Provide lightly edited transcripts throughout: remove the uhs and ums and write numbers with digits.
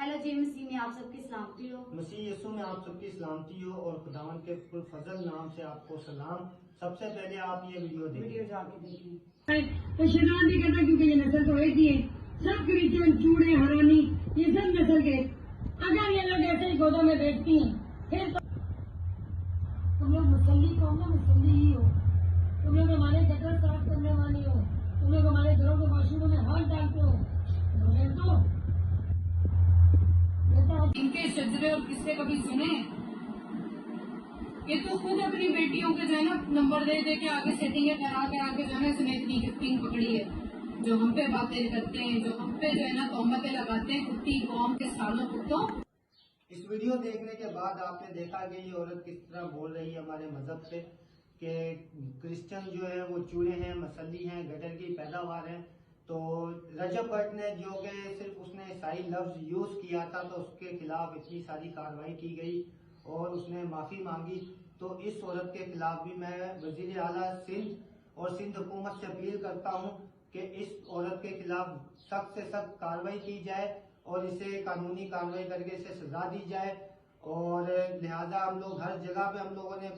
Hello जी, मसीह में आप सबकी सलामती हो। मसीह यीशु में आप सबकी सलामती हो और खुदावन के फजल नाम से आपको सलाम। सबसे पहले आप ये वीडियो जाके देखें। तो शैतान नहीं करता क्योंकि ये नस्ल तो एक ही है। सब क्रिश्चियन चूड़े हरामी ये सब नस्ल के। अगर ये लोग ऐसे ही गोदों में बैठती हैं फिर तो तुम लोग मुसल्ली कहो ना, मुसल्ली ही हो। तुम लोग हमारे गटर साफ करने वाले हो, तुम लोग हमारे घरों के वाशरूमों में हाथ डालते हो। इनके शजरे और किस्से कभी सुने? ये तो खुद अपनी बेटियों के जो है ना नंबर दे दे के आगे सेटिंग करा के जो है ना इसने इतनी गिफ्टिंग पकड़ी है। जो हम पे बातें करते हैं, जो हम पे जो है ना तोहमतें लगाते हैं कुत्ती कौम के सालों कुत्तों। इस वीडियो देखने के बाद आपने देखा कि ये औरत किस तरह बोल रही है हमारे मजहब से कि क्रिश्चियन जो है वो चूड़े हैं, मसल्ली हैं, गटर की पैदावार है। तो रजब भट्ट ने जो कि सिर्फ उसने ईसाई लफ्ज यूज किया था तो उसके खिलाफ इतनी सारी कार्रवाई की गई और उसने माफी मांगी। तो इस औरत के खिलाफ भी मैं वजीर आला सिंध और सिंध हुकूमत से अपील करता हूँ कि इस औरत के खिलाफ सख्त से सख्त कार्रवाई की जाए और इसे कानूनी कार्रवाई करके इसे सजा दी जाए। और लिहाजा हम लोग हर जगह पे हम लोगों ने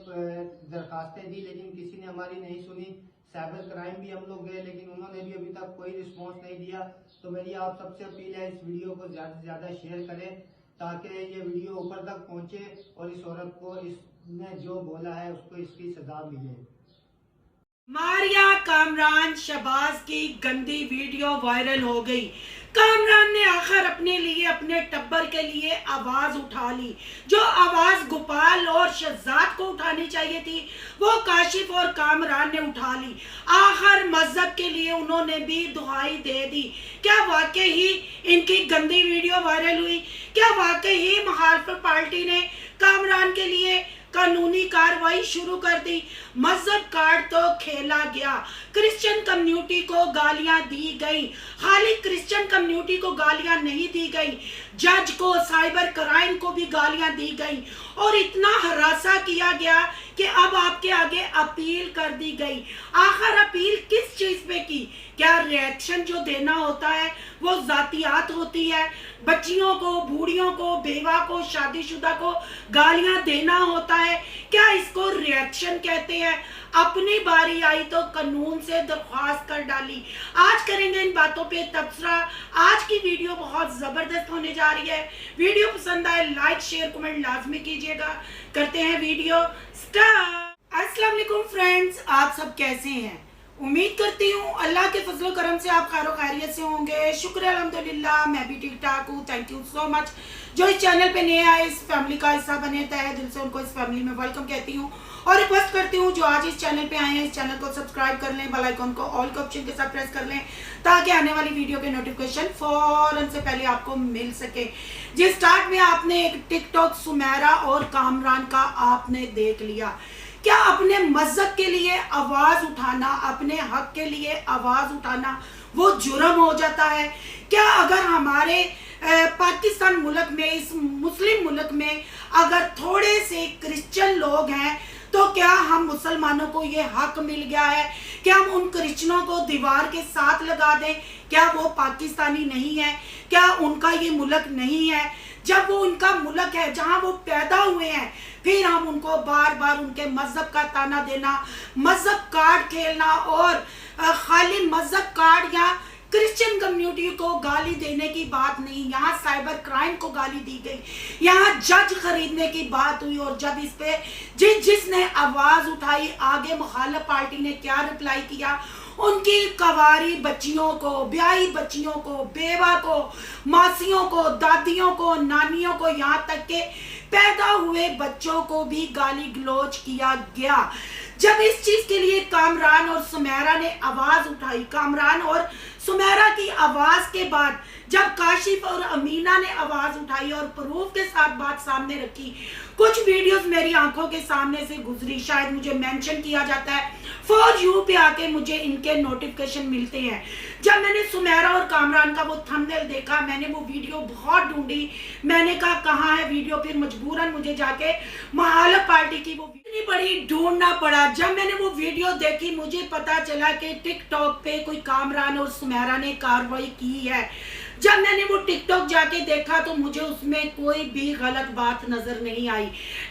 दरखास्तें दी लेकिन किसी ने हमारी नहीं सुनी। साइबर क्राइम भी हम लोग गए लेकिन उन्होंने भी अभी तक कोई रिस्पॉन्स नहीं दिया। तो मेरी आप सबसे अपील है इस वीडियो को ज़्यादा से ज़्यादा शेयर करें ताकि ये वीडियो ऊपर तक पहुंचे और इस औरत को इसने जो बोला है उसको इसकी सजा मिले। मारिया कामरान शहबाज की गंदी वीडियो वायरल हो गई। कामरान ने आखिर अपने लिए, अपने टब्बर के लिए आवाज उठा ली। जो आवाज गोपाल और शहजाद को उठानी चाहिए थी वो काशिफ और कामरान ने उठा ली। आखिर मजहब के लिए उन्होंने भी दुहाई दे दी। क्या वाकई ही इनकी गंदी वीडियो वायरल हुई? क्या वाकई ही मुखालिफ पार्टी ने कामरान के लिए कानूनी कार्रवाई शुरू कर दी? मजहब कार्ड तो खेला गया। क्रिश्चियन कम्युनिटी को गालियां दी गई। खाली क्रिश्चियन कम्युनिटी को गालियां नहीं दी गई, जज को, साइबर क्राइम को भी गालियां दी गई और इतना हरासा किया गया कि अब आपके आगे अपील कर दी गई। आखिर अपील किस चीज पे की? क्या रिएक्शन जो देना होता है वो जातियात होती है? बच्चियों को, बूढ़ियों को, बेवा को, शादीशुदा को गालियां देना होता है? क्या इसको रिएक्शन कहते हैं? अपनी बारी आई तो कानून से दरख्वास्त कर डाली। आज करेंगे इन बातों पे तबसरा। आज की वीडियो बहुत जबरदस्त होने जा रही है। वीडियो पसंद आए लाइक शेयर कमेंट लाजमी कीजिएगा। करते हैं वीडियो स्टार्ट। अस्सलाम वालेकुम फ्रेंड्स, आप सब कैसे हैं? उम्मीद करती हूँ अल्लाह के फजल करम से आप खैर खैरियत से होंगे। शुक्र अल्हम्दुलिल्लाह, मैं भी ठीक ठाक हूँ। Thank you so much. जो इस चैनल पे नए आए, इस फैमिली का हिस्सा बने, तहे दिल से उनको इस फैमिली में वेलकम कहती हूँ और रिक्वेस्ट करती हूँ जो आज इस चैनल पे आए हैं इस चैनल को सब्सक्राइब कर लें, बेल आइकन को ऑल के ऑप्शन के साथ प्रेस कर लें ताकि आने वाली वीडियो के नोटिफिकेशन फौरन से पहले आपको मिल सके। जिस स्टार्ट में आपने एक टिकटॉक सुमेरा और कामरान का आपने देख लिया। क्या अपने मजहब के लिए आवाज उठाना, अपने हक के लिए आवाज उठाना वो जुर्म हो जाता है? क्या अगर हमारे पाकिस्तान मुल्क में, इस मुस्लिम मुल्क में अगर थोड़े से क्रिश्चियन लोग हैं तो क्या हम मुसलमानों को ये हक मिल गया है कि हम उन क्रिश्चियनों को दीवार के साथ लगा दें? क्या वो पाकिस्तानी नहीं है? क्या उनका ये मुल्क नहीं है? जब वो उनका मुल्क है जहां वो पैदा हुए हैं, फिर हम उनको बार बार उनके मजहब का ताना देना, मजहब कार्ड खेलना और खाली मजहब कार्ड या क्रिश्चियन कम्युनिटी को गाली देने की बात नहीं, यहाँ साइबर क्राइम को गाली दी गई, यहाँ जज खरीदने की बात हुई। और जब इस पे जिसने आवाज उठाई, आगे मुखालिफ पार्टी ने क्या रिप्लाई किया? उनकी कवारी बच्चियों को, ब्याही बच्चियों को, बेवा को, मासियों को, दादियों को, नानियों को, यहाँ तक के पैदा हुए बच्चों को भी गाली गलौज किया गया। जब इस चीज के लिए कामरान और सुमेरा ने आवाज उठाई, कामरान और सुमेरा की आवाज के बाद जब काशिफ और अमीना ने आवाज उठाई और प्रूफ के साथ बात सामने रखी, कुछ वीडियोस मेरी आंखों के सामने से गुजरी, शायद मुझे मेंशन किया जाता है, फॉर यू पे आके मुझे इनके नोटिफिकेशन मिलते हैं। जब मैंने सुमेरा और कामरान का वो थंबनेल देखा, मैंने वो वीडियो बहुत ढूंढी, मैंने कहा कहाँ है वीडियो, फिर मजबूरन मुझे जाके मुखालिफ पार्टी की वो इतनी बड़ी ढूंढना पड़ा। जब मैंने वो वीडियो देखी मुझे पता चला कि टिकटॉक पे कोई कामरान और सुमेरा ने कार्रवाई की है। जब मैंने वो टिकटॉक जाके देखा तो मुझे उसमें कोई भी गलत बात नजर नहीं आई।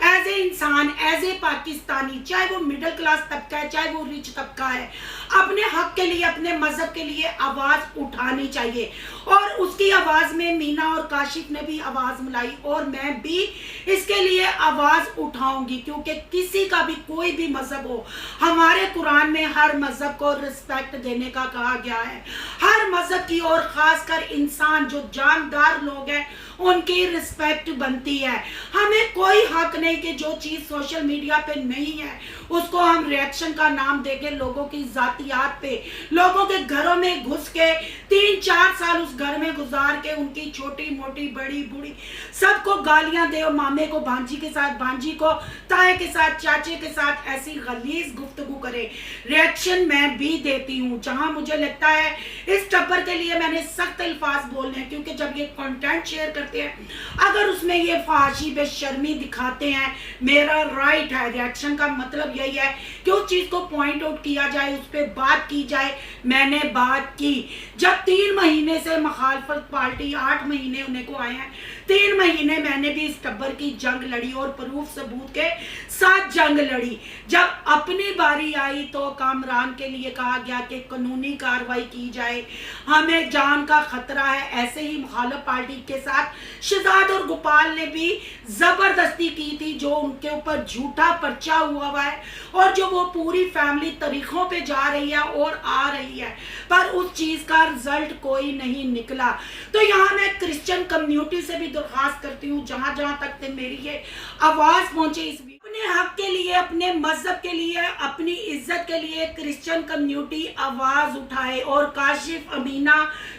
एज ए इंसान, एज ए पाकिस्तानी, चाहे वो मिडिल क्लास तबका है, चाहे वो रिच तबका है, अपने हक के लिए, अपने मजहब के लिए आवाज उठानी चाहिए। और उसकी आवाज में मीना और काशिफ ने भी आवाज मिलाई और मैं भी इसके लिए आवाज उठाऊंगी, क्योंकि किसी का भी कोई भी मजहब हो, हमारे कुरान में हर मजहब को रिस्पेक्ट देने का कहा गया है। हर मजहब की और खासकर इंसान जो जानदार लोग हैं उनकी रिस्पेक्ट बनती है। हमें कोई हक नहीं कि जो चीज सोशल मीडिया पे नहीं है उसको हम रिएक्शन का नाम देके लोगों की जातियात पे, लोगों के घरों में घुस के 3-4 साल उस घर में गुजार के उनकी छोटी मोटी बड़ी बूढ़ी सबको गालियां दे, और मामे को भांजी के साथ, भांजी को ताए के साथ, चाचे के साथ ऐसी गलीज गुफ्तगू करे। रिएक्शन मैं भी देती हूँ जहां मुझे लगता है इस टब्बर के लिए मैंने सख्त अल्फाज बोलने हैं, क्योंकि जब ये कंटेंट शेयर करते हैं अगर उसमें ये फाशी बेशर्मी दिखाते हैं, मेरा राइट है। रिएक्शन का मतलब यही है कि उस चीज को पॉइंट आउट किया जाए, उस पर बात की जाए। मैंने बात की जब 3 महीने से मुखालफत पार्टी, 8 महीने उन्हें को आए हैं, 3 महीने मैंने भी इस टब्बर की जंग लड़ी और प्रूफ सबूत के साथ जंग लड़ी। जब अपनी बारी आई तो कामरान के लिए कहा गया कि कानूनी कार्रवाई की जाए, हमें जान का खतरा है। ऐसे ही मुखालिफ पार्टी के साथ शहजाद और गोपाल ने भी जबरदस्ती की थी, जो उनके ऊपर झूठा पर्चा हुआ है और जो वो पूरी फैमिली तरीकों पे जा रही है और आ रही है, पर उस चीज का रिजल्ट कोई नहीं निकला। तो यहाँ मैं क्रिश्चियन कम्युनिटी से भी दरख्वास्त करती हूँ, जहां जहां तक मेरी ये आवाज पहुंचे इस अपने हक के लिए, अपने मजहब के लिए, अपनी इज्जत के लिए क्रिश्चियन कम्युनिटी आवाज उठाए और काशिफ, अमीना,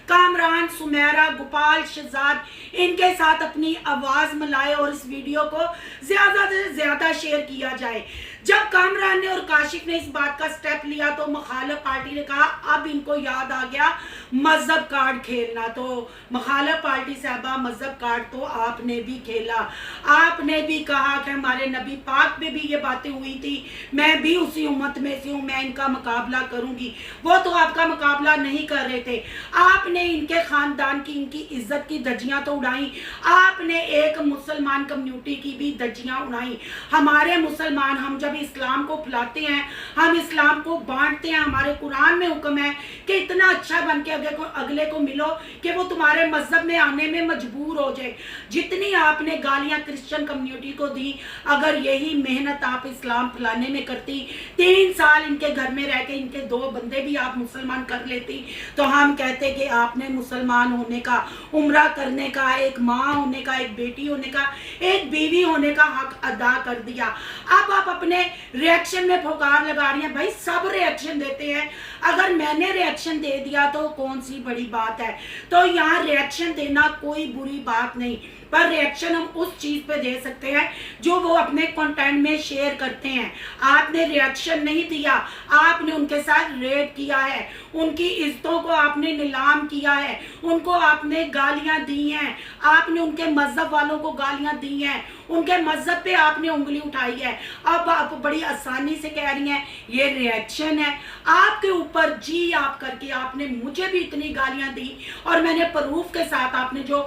कामरान, सुमेरा, गोपाल, शहजाद इनके साथ अपनी आवाज मिलाए और इस वीडियो को ज्यादा से ज्यादा शेयर किया जाए। जब कामरान ने और काशिफ ने इस बात का स्टेप लिया तो मुखालिफ पार्टी ने कहा अब इनको याद आ गया मजहब कार्ड खेलना। तो मुखालिफ पार्टी साहबा, मजहब कार्ड तो आपने भी खेला। आपने भी कहा कि हमारे नबी पाक में भी ये बातें हुई थी, मैं भी उसी उम्मत में से हूँ, मैं इनका मुकाबला करूंगी। वो तो आपका मुकाबला नहीं कर रहे थे। आपने इनके खानदान की, इनकी इज्जत की धज्जियां तो उड़ाई, आपने एक मुसलमान कम्युनिटी की भी धज्जियां उड़ाई। हमारे मुसलमान, हम जब इस्लाम को फैलाते हैं, हम इस्लाम को बांटते हैं, हमारे कुरान में हुक्म है कि इतना अच्छा बन के अगले को मिलो कि वो तुम्हारे मजहब में आने में मजबूर हो जाए। जितनी आपने गालियां क्रिश्चियन कम्युनिटी को दी, अगर यही मेहनत आप इस्लाम फैलाने में करती, 3 साल इनके घर में रह के इनके 2 बंदे भी आप मुसलमान कर लेती, तो हम कहते कि आपने मुसलमान होने का, उम्रा करने का, एक माँ होने का, एक बेटी होने का, एक बीवी होने का हक अदा कर दिया। अब आप अपने रिएक्शन में फुकार लगा रही हैं। भाई सब रिएक्शन देते हैं, अगर मैंने रिएक्शन दे दिया तो कौन सी बड़ी बात है। तो यहाँ रिएक्शन देना कोई बुरी बात नहीं, पर रिएक्शन हम उस चीज पे दे सकते हैं जो वो अपने कंटेंट में शेयर करते हैं। आपने रिएक्शन नहीं दिया, आपने उनके साथ रेड किया है, उनकी इज्जतों को आपने नीलाम किया है, उनको आपने गालियां दी हैं, आपने उनके मजहब वालों को गालियां दी हैं, उनके मजहब पे आपने उंगली उठाई है। अब आप बड़ी आसानी से कह रही हैं ये रिएक्शन है। आपके ऊपर जी आप करके आपने मुझे भी इतनी गालियां दी और मैंने प्रूफ के साथ, आपने जो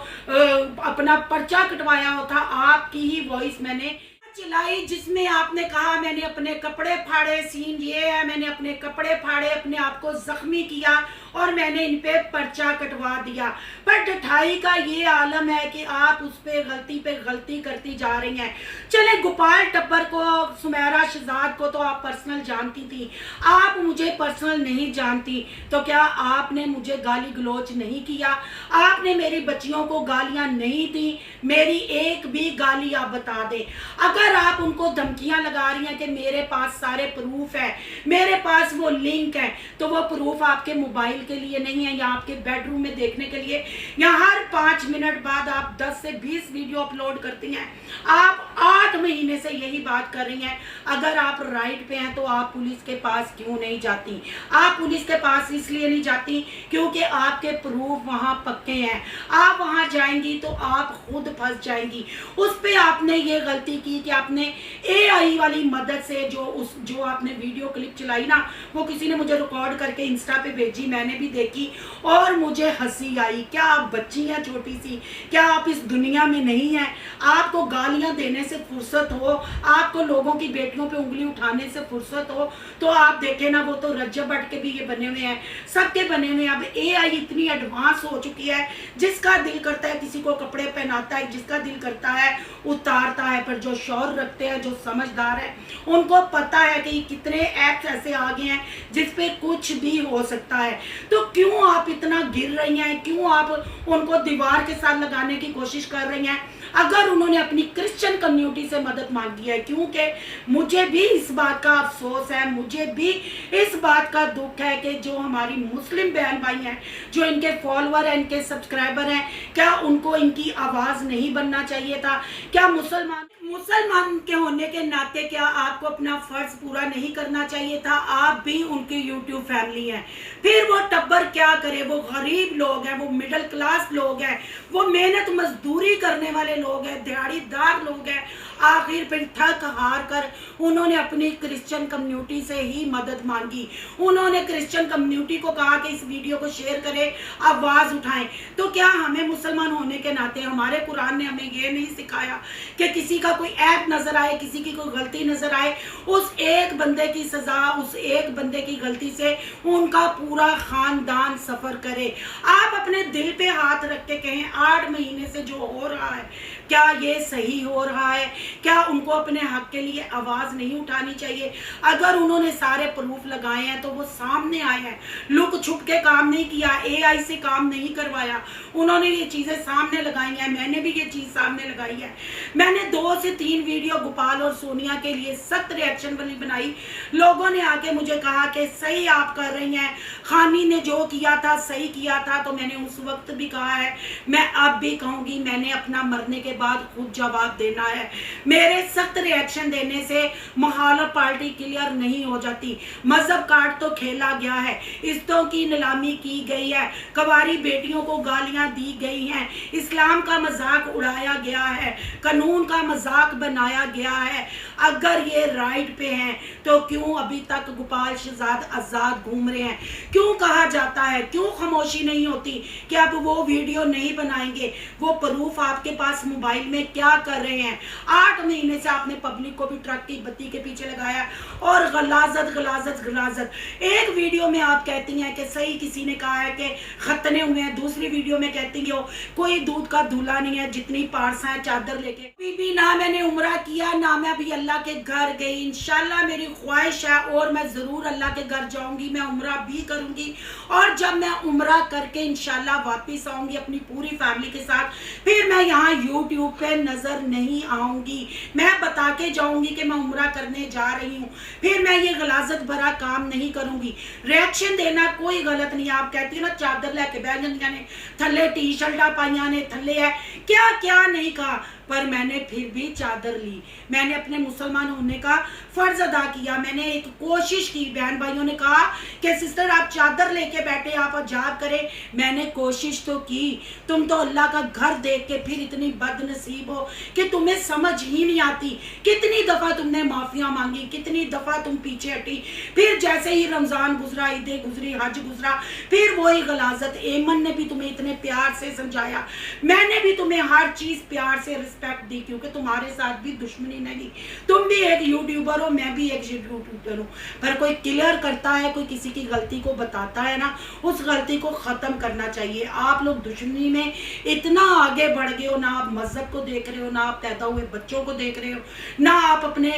अपना पर्चा कटवाया था, आपकी ही वॉइस मैंने चलाई जिसमें आपने कहा मैंने अपने कपड़े फाड़े, सीन ये है, मैंने अपने कपड़े फाड़े, अपने आप को जख्मी किया और मैंने इन पे पर्चा कटवा दिया। पर ढठाई का ये आलम है कि आप उस पे गलती करती जा रही हैं। चले गोपाल टब्बर को, सुमेरा, शहजाद को तो आप पर्सनल जानती थी, आप मुझे पर्सनल नहीं जानती, तो क्या आपने मुझे गाली गलोच नहीं किया? आपने मेरी बच्चियों को गालियां नहीं दी? मेरी एक भी गाली आप बता दे। अगर आप उनको धमकियां लगा रही हैं कि मेरे पास सारे प्रूफ है, मेरे पास वो लिंक है, तो वो प्रूफ आपके मोबाइल के लिए नहीं है या आपके बेडरूम में देखने के लिए, या हर 5 मिनट बाद आप 10 से 20 वीडियो अपलोड करती हैं। आप 8 महीने से यही बात कर रही हैं। अगर आप राइट पे हैं तो आप पुलिस के पास क्यों नहीं जाती? आप पुलिस के पास इसलिए नहीं जाती क्योंकि आपके प्रूफ वहां पक्के हैं। आप वहां जाएंगी तो आप खुद फंस जाएंगी। उस पे आपने ये गलती की कि आपने AI वाली मदद से जो आपने वीडियो क्लिप चलाई ना, वो किसी ने मुझे रिकॉर्ड करके इंस्टा पे भेजी, मैंने نے بھی دیکھی اور مجھے ہنسی آئی. کیا آپ بچی ہیں چھوٹی سی؟ کیا آپ اس دنیا میں نہیں ہیں؟ آپ کو گالیاں دینے سے فرصت ہو, آپ کو لوگوں کی بیٹیوں پہ انگلی اٹھانے سے فرصت ہو, تو آپ دیکھیں نا, وہ تو رجب بٹ کے بھی یہ بنے ہوئے ہیں, سب کے بنے ہوئے ہیں. اب اے آئی اتنی ایڈوانس ہو چکی ہے, جس کا دل کرتا ہے کسی کو کپڑے پہناتا ہے, جس کا دل کرتا ہے اتارتا ہے. پر جو شعور رکھتے ہیں, جو سمجھدار ہیں, ان کو پتا ہے کہ کتنے ایپس ایسے آگے ہیں جس پہ کچھ بھی ہو سکتا ہے. تو کیوں آپ اتنا گر رہی ہیں؟ کیوں آپ ان کو دیوار کے ساتھ لگانے کی کوشش کر رہی ہیں؟ اگر انہوں نے اپنی کرسچن کمیونٹی سے مدد مانگی ہے, کیونکہ مجھے بھی اس بات کا افسوس ہے, مجھے بھی اس بات کا دکھ ہے کہ جو ہماری مسلم بہن بھائی ہیں, جو ان کے فالوور ہیں, ان کے سبسکرائبر ہیں, کیا ان کو ان کی آواز نہیں بننا چاہیے تھا؟ کیا مسلمان کے ہونے کے ناطے کیا آپ کو اپنا فرض پورا نہیں کرنا چاہیے تھا؟ آپ بھی ان کی یوٹیوب فیملی ہیں. پھر وہ ٹبر کیا کرے؟ وہ غریب لوگ ہیں, وہ مڈل کلاس لوگ ہیں, وہ محنت مزدوری کرنے والے لوگ ہیں, دیہڑی دار لوگ ہیں. آخر پھر تھک ہار کر انہوں نے اپنی کرسچن کمیونٹی سے ہی مدد مانگی. انہوں نے کرسچن کمیونٹی کو کہا کہ اس ویڈیو کو شیئر کرے, آواز اٹھائیں. تو کیا ہمیں مسلمان ہونے کے ناطے, ہمارے قرآن نے ہمیں یہ نہیں سکھایا کہ کسی کا کوئی ایپ نظر آئے, کسی کی کوئی غلطی نظر آئے, اس ایک بندے کی سزا, اس ایک بندے کی غلطی سے ان کا پورا خاندان سفر کرے؟ آپ اپنے دل پہ ہاتھ رکھ کے کہیں 8 مہینے سے جو ہو رہا ہے, کیا یہ صحیح ہو رہا ہے؟ کیا ان کو اپنے حق کے لیے آواز نہیں اٹھانی چاہیے؟ اگر انہوں نے سارے پروف لگائے ہیں تو وہ سامنے آئے ہیں, لک چھپ کے کام نہیں کیا, اے آئی سے کام نہیں کروایا, انہوں نے یہ چیزیں سامنے لگائی ہیں. میں نے بھی یہ چیز سامنے لگائی ہے. میں نے 2 سے 3 ویڈیو گوپال اور سونیا کے لیے سخت ریئیکشن والی بنائی. لوگوں نے آ کے مجھے کہا کہ صحیح آپ کر رہی ہیں, خانی نے جو کیا تھا صحیح کیا تھا. تو میں نے اس وقت بھی کہا ہے, میں اب بھی کہوں گی, میں نے اپنا مرنے کے بعد خود جواب دینا ہے. میرے سخت ریئیکشن دینے سے مخالف پارٹی کلیئر نہیں ہو جاتی. مذہب کارڈ تو کھیلا گیا ہے, عزتوں کی نیلامی کی گئی ہے, کنواری بیٹیوں کو گالیاں دی گئی ہیں, اسلام کا مذاق اڑایا گیا ہے, قانون کا مذاق بنایا گیا ہے. اگر یہ رائٹ پہ ہیں تو کیوں ابھی تک گوپال شہزاد آزاد گھوم رہے ہیں؟ کیوں کہا جاتا ہے, کیوں خاموشی نہیں ہوتی کہ اب وہ ویڈیو نہیں بنائیں گے؟ وہ پروف آپ کے پاس موبائل میں کیا کر رہے ہیں؟ 8 مہینے سے آپ نے پبلک کو بھی ٹرک کی بتی کے پیچھے لگایا, اور غلاظت غلاظت غلاظت. ایک ویڈیو میں آپ کہتی ہیں کہ صحیح کسی نے کہا ہے کہ ختنے ہوئے ہیں, دوسری ویڈیو میں کہتی ہو کوئی دودھ کا دھولا نہیں ہے, جتنی پارسا ہے چادر لے کے. بھی نہ میں نے عمرہ کیا, نہ میں ابھی اللہ کے گھر گئی. انشاءاللہ میری خواہش ہے, اور میں ضرور اللہ کے گھر جاؤں گی, میں عمرہ بھی کروں گی, اور جب میں عمرہ کر کے انشاءاللہ واپس آؤں گی اپنی پوری فیملی کے ساتھ, پھر میں یہاں یوٹیوب پہ نظر نہیں آؤں گی. میں بتا کے جاؤں گی کہ میں عمرہ کرنے جا رہی ہوں, پھر میں یہ غلاظت بھرا کام نہیں کروں گی. ریئیکشن دینا کوئی غلط نہیں. آپ کہتی ہیں نا چادر لے کے بیٹھ جاندیاں نے, تھلے ٹی شرٹاں پائیاں نے, تھلے ہے کیا کیا نہیں کہا, پر میں نے پھر بھی چادر لی. میں نے اپنے مسلمان ہونے کا فرض ادا کیا. میں نے ایک کوشش کی. بہن بھائیوں نے کہا کہ سسٹر آپ چادر لے کے بیٹھے, آپ حجاب کریں. میں نے کوشش تو کی. تم تو اللہ کا گھر دیکھ کے پھر اتنی بد نصیب ہو کہ تمہیں سمجھ ہی نہیں آتی. کتنی دفعہ تم نے معافیاں مانگی, کتنی دفعہ تم پیچھے ہٹی. پھر جیسے ہی رمضان گزرا, عیدیں گزری, حج گزرا, پھر وہی غلاظت. ایمن نے بھی تمہیں اتنے پیار سے سمجھایا, میں نے بھی تمہیں ہر چیز پیار سے رسپیکٹ دی, کیونکہ تمہارے ساتھ بھی دشمنی نہیں. تم بھی ایک یوٹیوبر ہو, میں بھی ایک یوٹیوبر ہوں. پر کوئی کلیئر کرتا ہے, کوئی کسی کی غلطی کو بتاتا ہے نا, اس غلطی کو ختم کرنا چاہیے. آپ لوگ دشمنی میں اتنا آگے بڑھ گئے ہو, نہ آپ مذہب کو دیکھ رہے ہو, نہ آپ پیدا ہوئے بچوں کو دیکھ رہے ہو, نہ آپ اپنے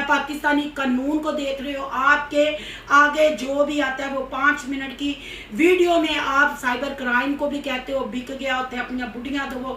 پاکستانی قانون کو دیکھ رہے ہو. آپ کے آگے جو بھی آتا ہے وہ 5 منٹ کی ویڈیو میں آپ سائبر کرائم کو بھی کہتے ہو بک گیا ہوتے ہیں, اپنی بڑھیاں تو وہ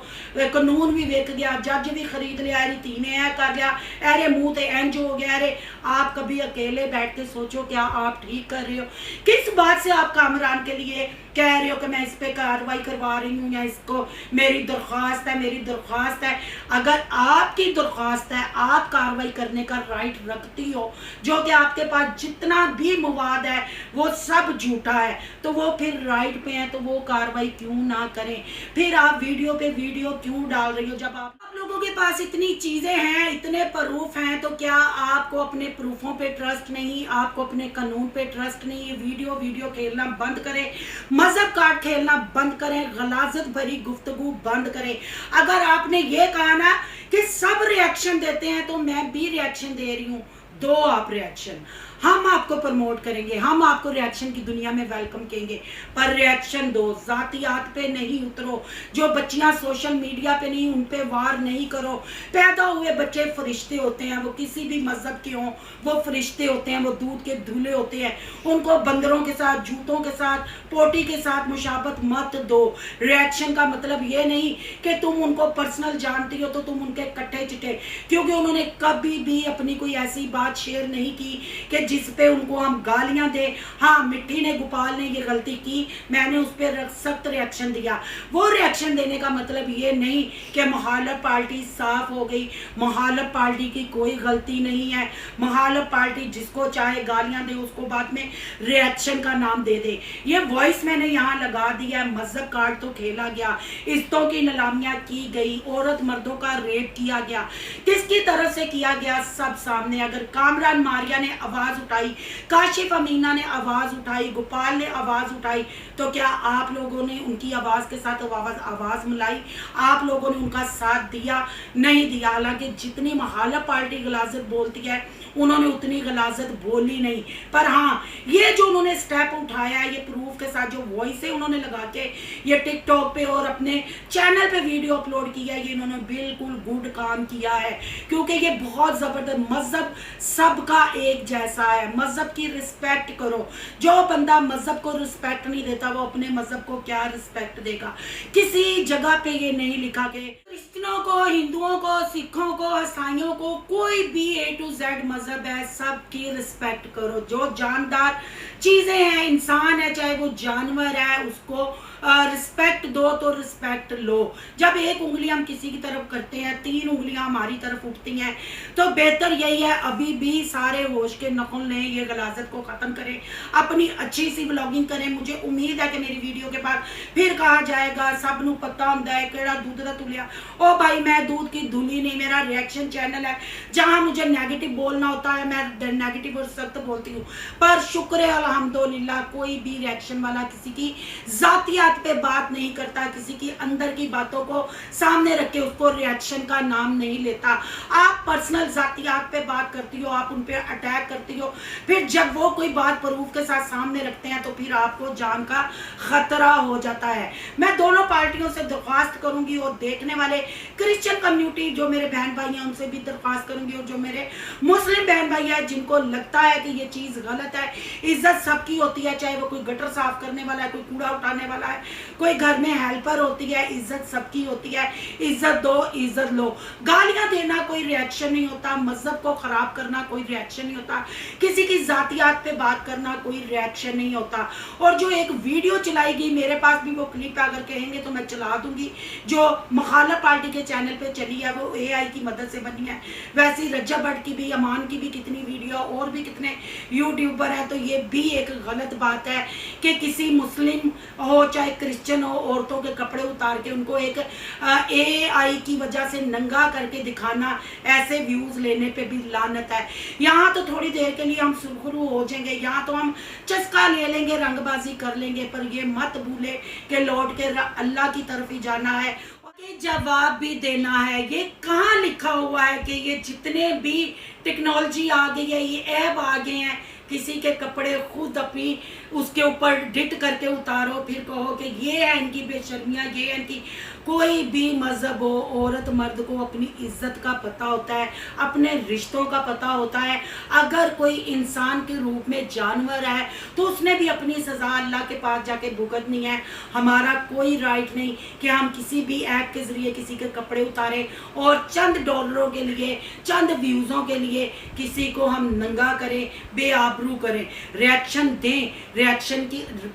قانون بھی بک گیا, جج بھی خرید لیا, تینے ہے کر لیا, ارے منہ تے انج ہو گیا. ارے آپ کبھی اکیلے بیٹھ کے سوچو کیا آپ ٹھیک کر رہے ہو؟ کس بات سے آپ کامران کے لیے कह रहे हो कि मैं इस पे कार्रवाई करवा रही हूँ या इसको मेरी दरख्वास्त है। अगर आपकी दरख्वास्त है, आप कार्रवाई करने का राइट रखती हो, जो कि आपके पास जितना भी मवाद है वो सब झूठा है, तो वो फिर राइट पे है, तो वो कार्रवाई क्यों ना करें? फिर आप वीडियो पे वीडियो क्यों डाल रही हो? जब आप लोगों के पास इतनी चीजें हैं, इतने प्रूफ हैं, तो क्या आपको अपने प्रूफों पे ट्रस्ट नहीं? आपको अपने कानून पे ट्रस्ट नहीं? वीडियो खेलना बंद करें, मजहब कार्ड खेलना बंद करें, गलाजत भरी गुफ्तगू बंद करें। अगर आपने ये कहा ना कि सब रिएक्शन देते हैं, तो मैं भी रिएक्शन दे रही हूँ, दो आप रिएक्शन, हम आपको प्रमोट करेंगे, हम आपको रिएक्शन की दुनिया में वेलकम करेंगे, पर रिएक्शन दो, जातियात पे नहीं उतरो। जो बच्चियां सोशल मीडिया पे नहीं, उन पे वार नहीं करो। पैदा हुए बच्चे फरिश्ते होते हैं, वो किसी भी मजहब के हों, वो फरिश्ते होते हैं, वो दूध के धुले होते हैं। उनको बंदरों के साथ, जूतों के साथ, पोटी के साथ मुशाबत मत दो। रिएक्शन का मतलब ये नहीं कि तुम उनको पर्सनल जानती हो तो तुम उनके कट्टे चिट्टे, क्योंकि उन्होंने कभी भी अपनी कोई ऐसी बात शेयर नहीं की कि जिस पे उनको हम गालियां दे। हाँ, मिट्टी ने, गोपाल ने ये गलती की, मैंने उस पर सख्त रिएक्शन दिया। वो रिएक्शन देने का मतलब ये नहीं कि मुखालिफ पार्टी साफ हो गई। मुखालिफ पार्टी की कोई गलती नहीं है। मुखालिफ पार्टी जिसको चाहे गालियां दे, उसको बाद में रिएक्शन का नाम दे दे। ये वॉइस मैंने यहाँ लगा दिया। मजहब कार्ड तो खेला गया, इज्जतों की नीलामियां की गई, औरत मर्दों का रेप किया गया। किसकी तरफ से किया गया? सब सामने। अगर कामरान मारिया ने आवाज उठाई, काशिफ अमीना ने आवाज उठाई, गोपाल ने आवाज उठाई, तो क्या आप लोगों ने उनकी आवाज के साथ आवाज मिलाई? आप लोगों ने उनका साथ दिया? नहीं दिया। हालांकि जितनी मुखालिफ पार्टी गलाजत बोलती है, उन्होंने उतनी गलाजत बोली नहीं। पर हाँ, ये जो उन्होंने स्टेप उठाया है, ये प्रूफ के साथ जो वॉइस है उन्होंने लगा के ये टिकटॉक पे और अपने चैनल पे वीडियो अपलोड किया है, ये इन्होंने बिल्कुल गुड काम किया है, क्योंकि ये बहुत जबरदस्त। मजहब सबका एक जैसा है, मजहब की रिस्पेक्ट करो। जो बंदा मजहब को रिस्पेक्ट नहीं देता, वो अपने मजहब को क्या रिस्पेक्ट देगा? किसी जगह पे ये नहीं लिखा कि क्रिश्चियनों को, हिंदुओं को, सिखों को, ईसाइयों को, कोई भी A to Z मजहब है, सबकी रिस्पेक्ट करो। जो जानदार चीजें हैं, इंसान है चाहे वो जानवर है, उसको रिस्पेक्ट दो तो रिस्पेक्ट लो। जब एक उंगली हम किसी की तरफ करते हैं, 3 उंगलियां हमारी तरफ उठती हैं, तो बेहतर यही है अभी भी सारे होश के नकुल लें, ये गलाजत को ख़त्म करें, अपनी अच्छी सी ब्लॉगिंग करें। मुझे उम्मीद है कि मेरी वीडियो के बाद फिर कहा जाएगा सब नू पता होंदा है केड़ा दूध दा तुलिया। ओ भाई, मैं दूध की धुली नहीं, मेरा रिएक्शन चैनल है, जहाँ मुझे नेगेटिव बोलना होता है मैं नेगेटिव और सख्त बोलती हूँ। पर शुक्र है अल्हम्दुलिल्लाह, कोई भी रिएक्शन वाला किसी की जातियात पे बात नहीं करता, किसी की अंदर की बातों को सामने रख के उसको रिएक्शन का नाम नहीं लेता। आप पर्सनल जातियात पे बात करती हो, आप उन पे अटैक करती हो, फिर जब वो कोई बात प्रूफ के साथ सामने रखते हैं तो फिर आपको जान का खतरा हो जाता है। मैं दोनों पार्टियों से दरख्वास्त करूंगी और देखने वाले क्रिश्चियन कम्युनिटी जो मेरे बहन भाई हैं उनसे भी दरख्वास्त करूंगी, और जो मेरे मुस्लिम बहन भाई हैं जिनको लगता है कि ये चीज गलत है। इज्जत सबकी होती है, चाहे वो कोई गटर साफ करने वाला है, कोई कूड़ा उठाने वाला है, कोई घर में हेल्पर होती है, इज्जत सबकी होती है। इज्जत दो, इज्जत लो। गालियां देना कोई रिएक्शन नहीं होता, मजहब को खराब करना कोई रिएक्शन नहीं होता, किसी की जातियात पे बात करना कोई रिएक्शन नहीं होता। और जो एक वीडियो चलाई गई, मेरे पास भी वो क्लिप अगर कहेंगे तो मैं चला दूंगी, जो मुखालिफ पार्टी के चैनल पे चली है, वो AI की मदद से बनी है। वैसे रज्जा भट्ट की भी, अमान की भी कितनी वीडियो, और भी कितने यूट्यूबर है। तो ये भी एक गलत बात है कि किसी मुस्लिम हो चाहे क्रिश्चियन हो, औरतों के कपड़े उतार के उनको एक AI की वजह से नंगा करके दिखाना, ऐसे व्यूज लेने पे भी लानत है। यहाँ तो थोड़ी देर के लिए हम सुरखरू हो जाएंगे, यहाँ तो हम चस्का ले लेंगे, रंगबाजी कर लेंगे, पर ये मत भूले कि लौट के अल्लाह की तरफ ही जाना है, ये जवाब भी देना है। ये कहाँ लिखा हुआ है कि ये जितने भी टेक्नोलॉजी आ गई है, ये ऐप आ गए हैं, किसी के कपड़े खुद अपनी उसके ऊपर डिट करके उतारो, फिर कहो कि ये है इनकी बेशर्मियाँ, ये है इनकी। कोई भी मजहब हो, औरत मर्द को अपनी इज्जत का पता होता है, अपने रिश्तों का पता होता है। अगर कोई इंसान के रूप में जानवर है तो उसने भी अपनी सज़ा अल्लाह के पास जाके भुगतनी है। हमारा कोई राइट नहीं कि हम किसी भी ऐप के ज़रिए किसी के कपड़े उतारें और चंद डॉलरों के लिए, चंद व्यूज़ों के लिए किसी को हम नंगा करें, बेआबरू करें। रिएक्शन दें, रिएक्शन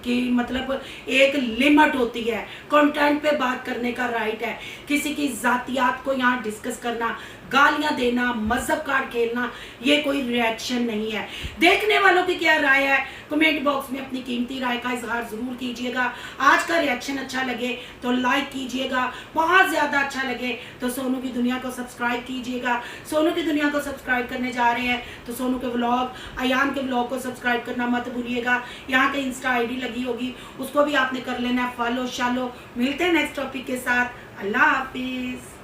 की मतलब एक लिमिट होती है। कंटेंट पे बात करने का राइट है। किसी की जातियात को यहाँ डिस्कस करना, गालियां देना, मजहब कार्ड खेलना, ये कोई रिएक्शन नहीं है। देखने वालों की क्या राय है कमेंट बॉक्स में अपनी कीमती राय का इजहार जरूर कीजिएगा। आज का रिएक्शन अच्छा लगे तो लाइक कीजिएगा, बहुत ज़्यादा अच्छा लगे तो सोनू की दुनिया को सब्सक्राइब कीजिएगा। सोनू की दुनिया को सब्सक्राइब करने जा रहे हैं तो सोनू के व्लॉग, अयान के व्लॉग को सब्सक्राइब करना मत भूलिएगा। यहाँ के इंस्टा आईडी लगी होगी, उसको भी आपने कर लेना है फॉलो शालो। मिलते हैं नेक्स्ट टॉपिक के साथ। अल्लाह हाफिज़।